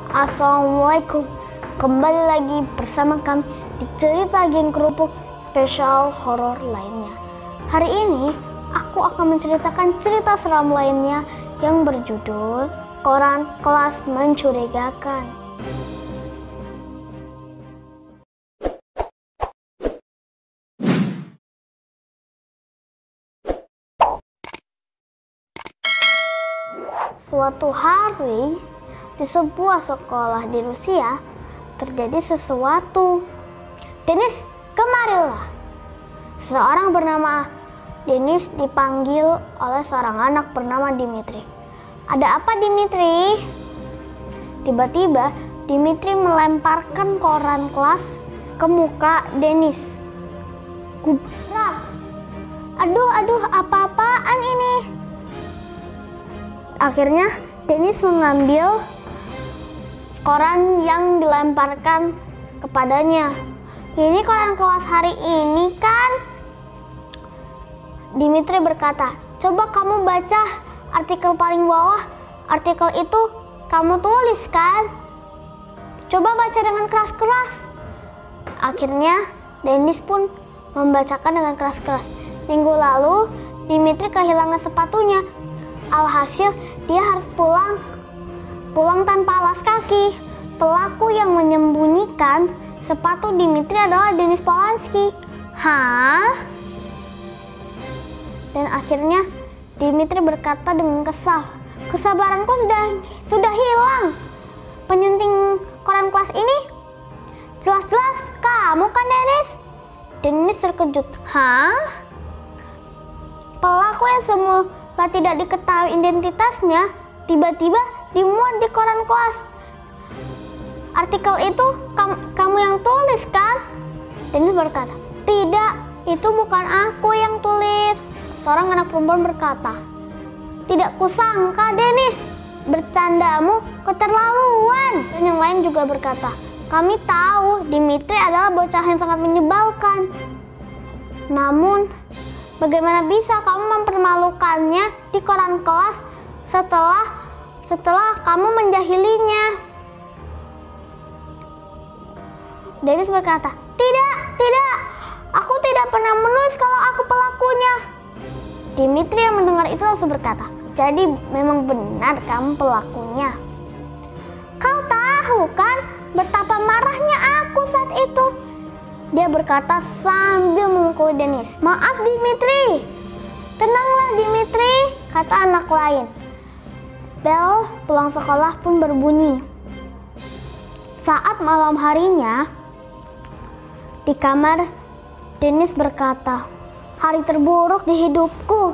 Assalamualaikum. Kembali lagi bersama kami di cerita Geng Kerupuk spesial horor lainnya. Hari ini aku akan menceritakan cerita seram lainnya yang berjudul Koran Kelas Mencurigakan. Suatu hari, di sebuah sekolah di Rusia, terjadi sesuatu. Denis, kemarilah. Seseorang bernama Denis dipanggil oleh seorang anak bernama Dimitri. Ada apa, Dimitri? Tiba-tiba, Dimitri melemparkan koran kelas ke muka Denis. Gubrak. Aduh, apa-apaan ini? Akhirnya, Denis mengambil koran yang dilemparkan kepadanya. Ini koran kelas hari ini kan? Dimitri berkata, coba kamu baca artikel paling bawah. Artikel itu kamu tulis kan? Coba baca dengan keras-keras. Akhirnya Denis pun membacakan dengan keras-keras. Minggu lalu Dimitri kehilangan sepatunya. Alhasil dia harus pulang tanpa alas kaki. Pelaku yang menyembunyikan sepatu Dimitri adalah Denis Polanski. Hah? Dan akhirnya Dimitri berkata dengan kesal, kesabaranku sudah hilang. Penyunting koran kelas ini jelas-jelas kamu kan, Denis? Denis terkejut. Hah? Pelaku yang semula tidak diketahui identitasnya tiba-tiba dimuat di koran kelas. Artikel itu kamu yang tulis kan? Denis berkata, tidak, itu bukan aku yang tulis. Seorang anak perempuan berkata, tidak kusangka, Denis, bercandamu keterlaluan. Dan yang lain juga berkata, kami tahu Dimitri adalah bocah yang sangat menyebalkan. Namun, bagaimana bisa kamu mempermalukannya di koran kelas setelah kamu menjahilinya? Denis berkata, tidak, aku tidak pernah menulis kalau aku pelakunya. Dimitri yang mendengar itu langsung berkata, jadi memang benar kamu pelakunya. Kau tahu kan betapa marahnya aku saat itu? Dia berkata sambil memukul Denis. Maaf, Dimitri. Tenanglah, Dimitri, kata anak lain. Bel pulang sekolah pun berbunyi. Saat malam harinya, di kamar, Denis berkata, hari terburuk di hidupku.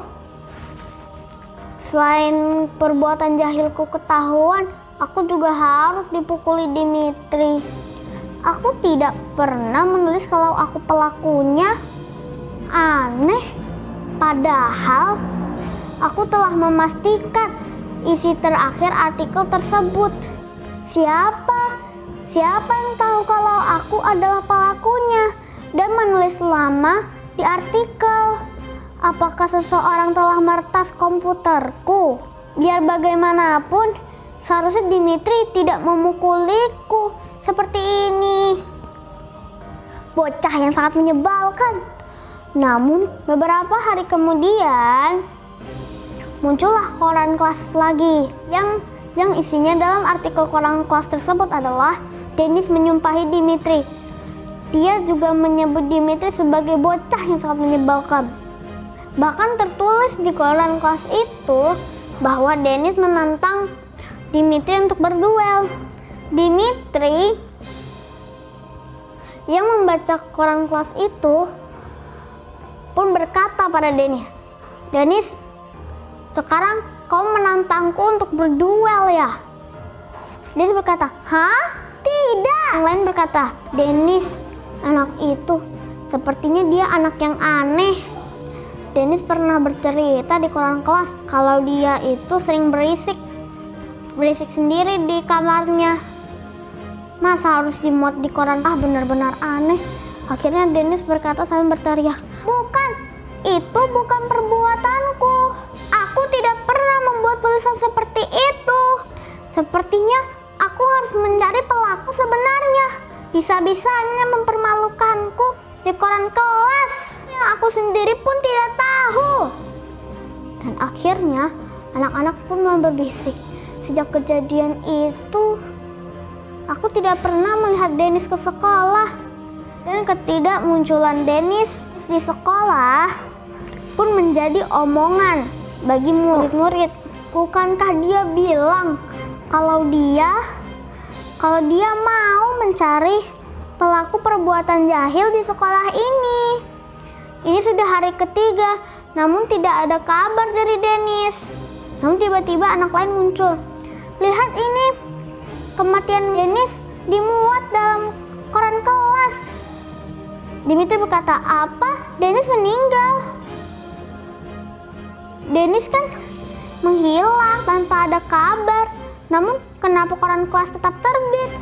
Selain perbuatan jahilku ketahuan, aku juga harus dipukuli Dimitri. Aku tidak pernah menulis kalau aku pelakunya. Aneh, padahal aku telah memastikan isi terakhir artikel tersebut. Siapa yang tahu kalau aku adalah pelakunya dan menulis lama di artikel? Apakah seseorang telah meretas komputerku? Biar bagaimanapun, seharusnya Dimitri tidak memukuliku seperti ini. Bocah yang sangat menyebalkan. Namun beberapa hari kemudian muncullah koran kelas lagi yang isinya dalam artikel koran kelas tersebut adalah Denis menyumpahi Dimitri. Dia juga menyebut Dimitri sebagai bocah yang sangat menyebalkan. Bahkan tertulis di koran kelas itu bahwa Denis menantang Dimitri untuk berduel. Dimitri yang membaca koran kelas itu pun berkata pada Denis, Denis, sekarang kau menantangku untuk berduel ya? Denis berkata, hah? Tidak. Yang lain berkata, Denis, anak itu sepertinya dia anak yang aneh. Denis pernah bercerita di koran kelas kalau dia itu sering berisik sendiri di kamarnya. Masa harus dimuat di koran? Benar-benar aneh. Akhirnya Denis berkata sambil berteriak, bukan, itu bukan perbuatanku. Aku tidak pernah membuat tulisan seperti itu. Sepertinya aku harus Bisa-bisanya mempermalukanku di koran kelas yang aku sendiri pun tidak tahu. Dan akhirnya anak-anak pun mulai berbisik. Sejak kejadian itu, aku tidak pernah melihat Dennis ke sekolah. Dan ketidakmunculan Dennis di sekolah pun menjadi omongan bagi murid-murid. Bukankah dia bilang kalau dia mau mencari pelaku perbuatan jahil di sekolah ini. Ini sudah hari ketiga, namun tidak ada kabar dari Dennis. Namun tiba-tiba anak lain muncul. Lihat ini, kematian Dennis dimuat dalam koran kelas. Dimitri berkata, apa? Dennis meninggal. Dennis kan menghilang tanpa ada kabar. Namun kenapa koran kelas tetap terbit?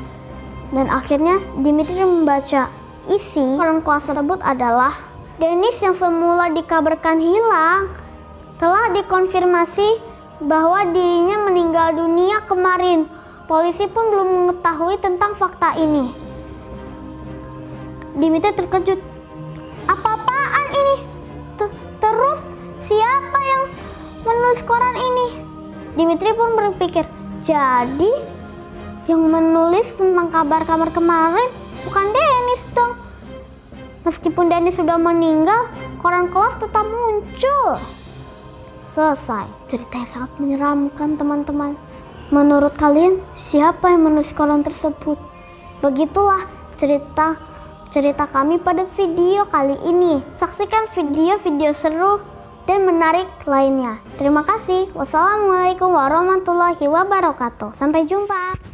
Dan akhirnya Dimitri membaca isi koran kelas tersebut adalah Dennis yang semula dikabarkan hilang telah dikonfirmasi bahwa dirinya meninggal dunia kemarin. Polisi pun belum mengetahui tentang fakta ini. Dimitri terkejut. Apa-apaan ini? Terus siapa yang menulis koran ini? Dimitri pun berpikir, jadi yang menulis tentang kabar-kabar kemarin bukan Dennis dong. Meskipun Dennis sudah meninggal, koran kelas tetap muncul. Selesai. Cerita yang sangat menyeramkan, teman-teman. Menurut kalian, siapa yang menulis koran tersebut? Begitulah cerita kami pada video kali ini. Saksikan video-video seru dan menarik lainnya. Terima kasih. Wassalamualaikum warahmatullahi wabarakatuh. Sampai jumpa.